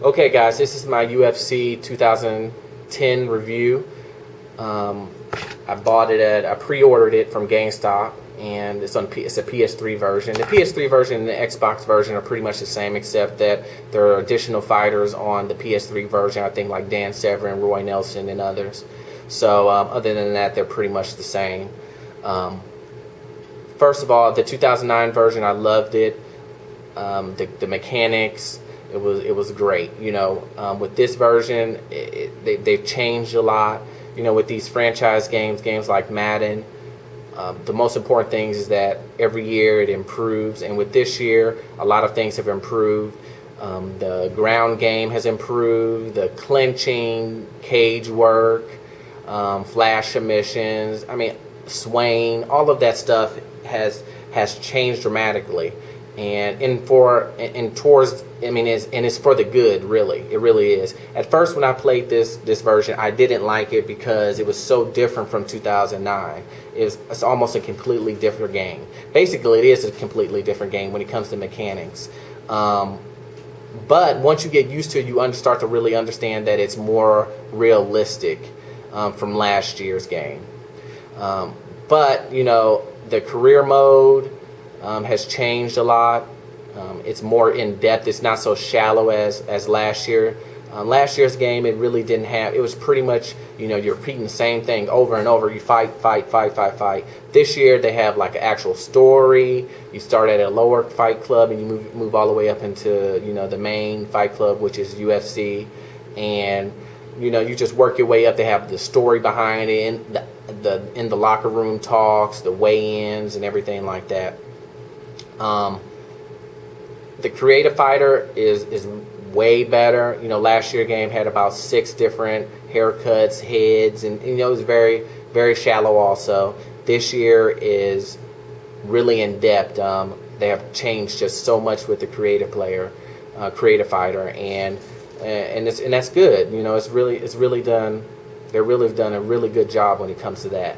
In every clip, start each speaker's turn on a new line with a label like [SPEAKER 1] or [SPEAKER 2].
[SPEAKER 1] Okay, guys, this is my UFC 2010 review. I pre-ordered it from GameStop, and it's a PS3 version. The PS3 version and the Xbox version are pretty much the same, except that there are additional fighters on the PS3 version. I think like Dan Severn, Roy Nelson, and others. So other than that, they're pretty much the same. First of all, the 2009 version, I loved it. The mechanics. It was great. With this version, they've changed a lot. With these franchise games like Madden, the most important thing is that every year it improves. And with this year, a lot of things have improved. The ground game has improved. The clinching, cage work, flash submissions. Swaying. All of that stuff has changed dramatically. It's for the good, really. It really is. At first, when I played this version, I didn't like it because it was so different from 2009. It's almost a completely different game. Basically, it is a completely different game when it comes to mechanics. But once you get used to it, you start to really understand that it's more realistic from last year's game. But the career mode has changed a lot. It's more in depth. It's not so shallow as last year. Last year's game, it really didn't have. It was pretty much you're repeating the same thing over and over. You fight. This year they have like an actual story. You start at a lower fight club and you move all the way up into the main fight club, which is UFC, and you just work your way up. They have the story behind it, and in the locker room talks, the weigh-ins, and everything like that. The creative fighter is way better. Last year's game had about 6 different haircuts, heads, and it was very, very shallow also. This year is really in depth. They have changed just so much with the creative fighter, and that's good. It's really done. They've really done a really good job when it comes to that.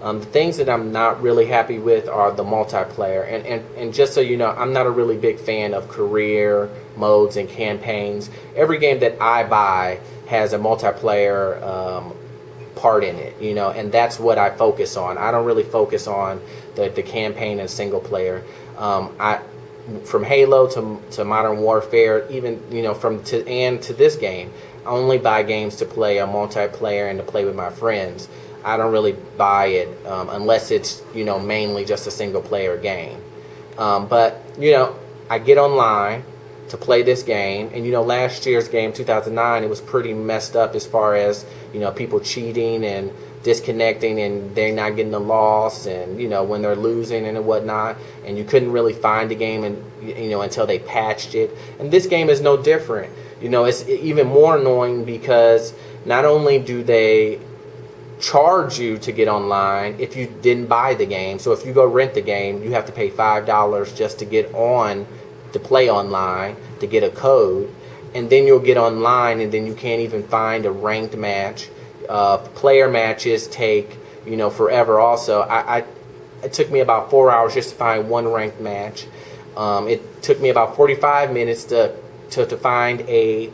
[SPEAKER 1] The things that I'm not really happy with are the multiplayer. And just so you know, I'm not a really big fan of career modes and campaigns. Every game that I buy has a multiplayer part in it, and that's what I focus on. I don't really focus on the campaign and single player. From Halo to Modern Warfare, even to this game, I only buy games to play a multiplayer and to play with my friends. I don't really buy it unless it's mainly just a single player game. But I get online to play this game, and last year's game 2009, it was pretty messed up as far as people cheating and disconnecting, and they're not getting the loss, and when they're losing and whatnot, and you couldn't really find the game until they patched it. And this game is no different. It's even more annoying because not only do they charge you to get online if you didn't buy the game. So if you go rent the game, you have to pay $5 just to get on to play online, to get a code, and then you'll get online and then you can't even find a ranked match. Player matches take forever also. It took me about 4 hours just to find one ranked match. It took me about 45 minutes to find a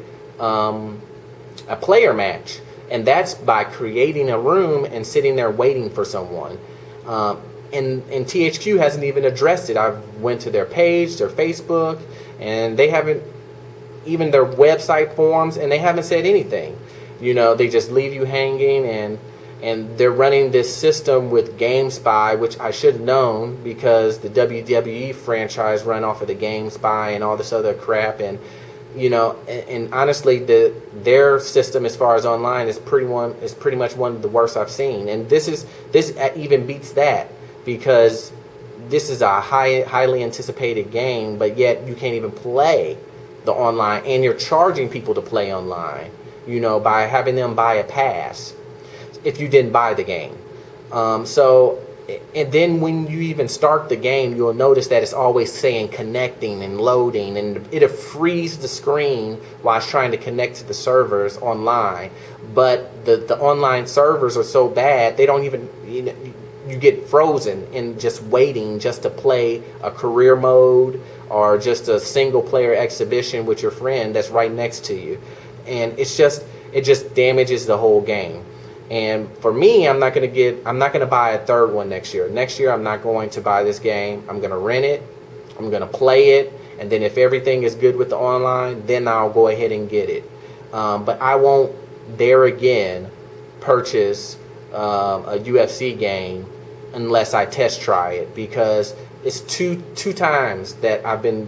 [SPEAKER 1] player match. And that's by creating a room and sitting there waiting for someone. And THQ hasn't even addressed it. I've went to their page, their Facebook, and they haven't, even their website forums, and they haven't said anything. They just leave you hanging, and they're running this system with GameSpy, which I should have known because the WWE franchise run off of the GameSpy and all this other crap, and honestly, their system as far as online is pretty much one of the worst I've seen. And this even beats that because this is a highly anticipated game, but yet you can't even play the online, and you're charging people to play online, by having them buy a pass if you didn't buy the game. And then when you even start the game, you'll notice that it's always saying connecting and loading, and it'll freeze the screen while it's trying to connect to the servers online. But the online servers are so bad, they don't even, you get frozen in just waiting just to play a career mode or just a single player exhibition with your friend that's right next to you. And it just damages the whole game. And for me, I'm not gonna buy a third one next year. Next year, I'm not going to buy this game. I'm gonna rent it. I'm gonna play it, and then if everything is good with the online, then I'll go ahead and get it. But I won't dare again purchase a UFC game unless I test try it, because it's two times that I've been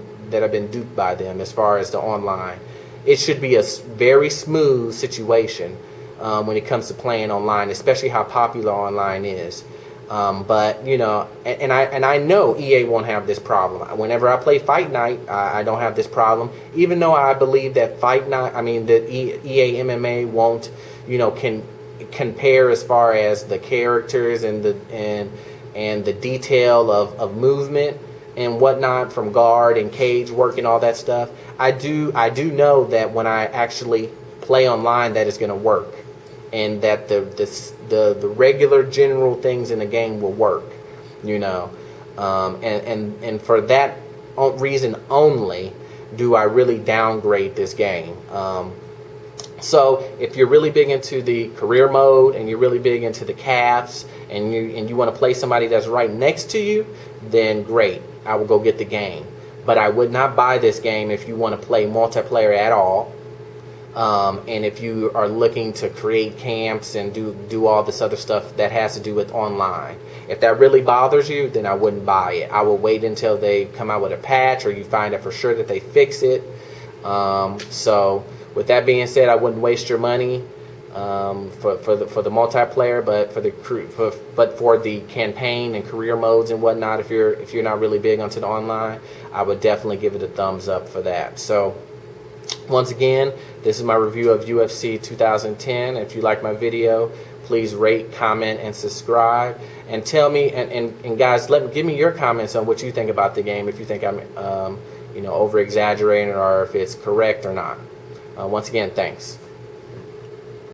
[SPEAKER 1] duped by them as far as the online. It should be a very smooth situation when it comes to playing online, especially how popular online is. But you know, and I know EA won't have this problem. Whenever I play Fight Night, I don't have this problem. Even though I believe that the EA MMA won't, you know, can compare as far as the characters and the detail of movement and whatnot from guard and cage work and all that stuff. I do know that when I actually play online, that it's going to work, and that the regular general things in the game will work, you know, and for that reason only do I really downgrade this game. So if you're really big into the career mode and you're really big into the calves and you want to play somebody that's right next to you, then great, I will go get the game. But I would not buy this game if you want to play multiplayer at all. And if you are looking to create camps and do all this other stuff that has to do with online. If that really bothers you, then I wouldn't buy it. I will wait until they come out with a patch or you find out for sure that they fix it. So with that being said, I wouldn't waste your money for the multiplayer, but for the campaign and career modes and whatnot. If you're not really big onto the online, I would definitely give it a thumbs up for that. So once again, this is my review of UFC 2010. If you like my video, please rate, comment, and subscribe. And tell me, and guys, give me your comments on what you think about the game. If you think I'm over exaggerating or if it's correct or not. Once again, thanks.